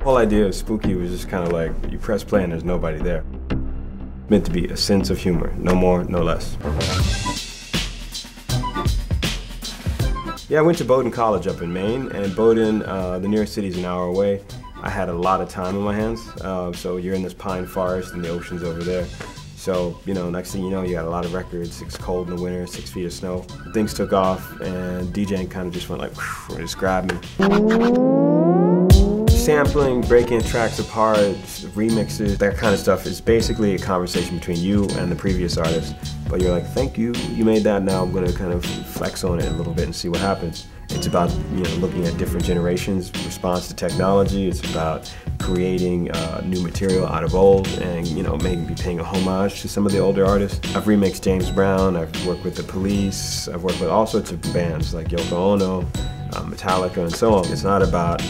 whole idea of Spooky was just kind of like, you press play and there's nobody there. Meant to be a sense of humor, no more, no less. Yeah, I went to Bowdoin College up in Maine, and Bowdoin, the nearest city, is an hour away. I had a lot of time on my hands, so you're in this pine forest and the ocean's over there. So, you know, next thing you know, you got a lot of records. It's cold in the winter, 6 feet of snow. Things took off, and DJing kind of just went like, whew, and just grabbed me. Sampling, breaking tracks apart, remixes, that kind of stuff is basically a conversation between you and the previous artist. But you're like, thank you, you made that, now I'm gonna kind of flex on it a little bit and see what happens. It's about, you know, looking at different generations' response to technology. It's about creating new material out of old and, you know, maybe paying a homage to some of the older artists. I've remixed James Brown, I've worked with the Police, I've worked with all sorts of bands like Yoko Ono, Metallica, and so on. It's not about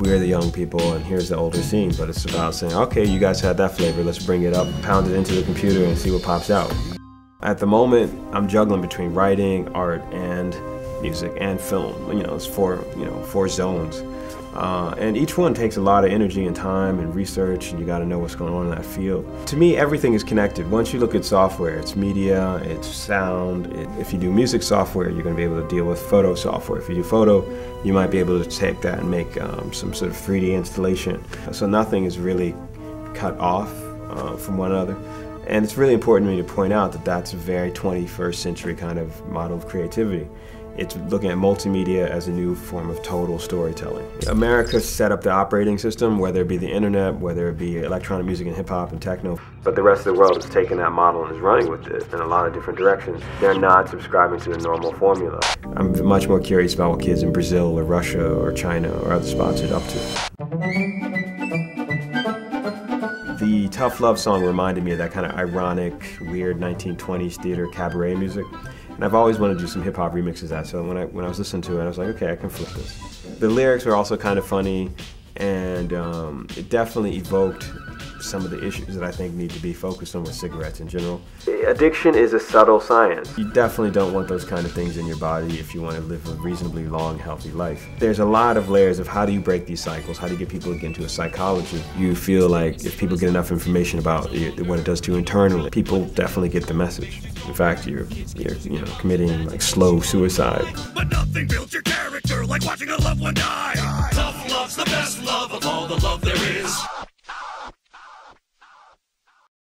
we're the young people and here's the older scene, but it's about saying, okay, you guys had that flavor, let's bring it up, pound it into the computer and see what pops out. At the moment, I'm juggling between writing, art, and music and film. You know, it's four zones. And each one takes a lot of energy and time and research, and you got to know what's going on in that field. To me, everything is connected. Once you look at software, it's media, it's sound. If you do music software, you're going to be able to deal with photo software. If you do photo, you might be able to take that and make some sort of 3D installation. So nothing is really cut off from one another. And it's really important to me to point out that that's a very 21st century kind of model of creativity. It's looking at multimedia as a new form of total storytelling. America set up the operating system, whether it be the internet, whether it be electronic music and hip hop and techno. But the rest of the world has taken that model and is running with it in a lot of different directions. They're not subscribing to the normal formula. I'm much more curious about what kids in Brazil or Russia or China or other spots are up to. The Tough Love song reminded me of that kind of ironic, weird 1920s theater cabaret music. And I've always wanted to do some hip-hop remixes of that, so when I was listening to it, I was like, okay, I can flip this. The lyrics were also kind of funny, and it definitely evoked some of the issues that I think need to be focused on with cigarettes in general. Addiction is a subtle science. You definitely don't want those kind of things in your body if you want to live a reasonably long, healthy life. There's a lot of layers of how do you break these cycles, how do you get people to get into a psychology. You feel like if people get enough information about what it does to you internally, people definitely get the message. In fact, you're committing like slow suicide. But nothing builds your character like watching a loved one die. Tough love's the best love of all the love there is.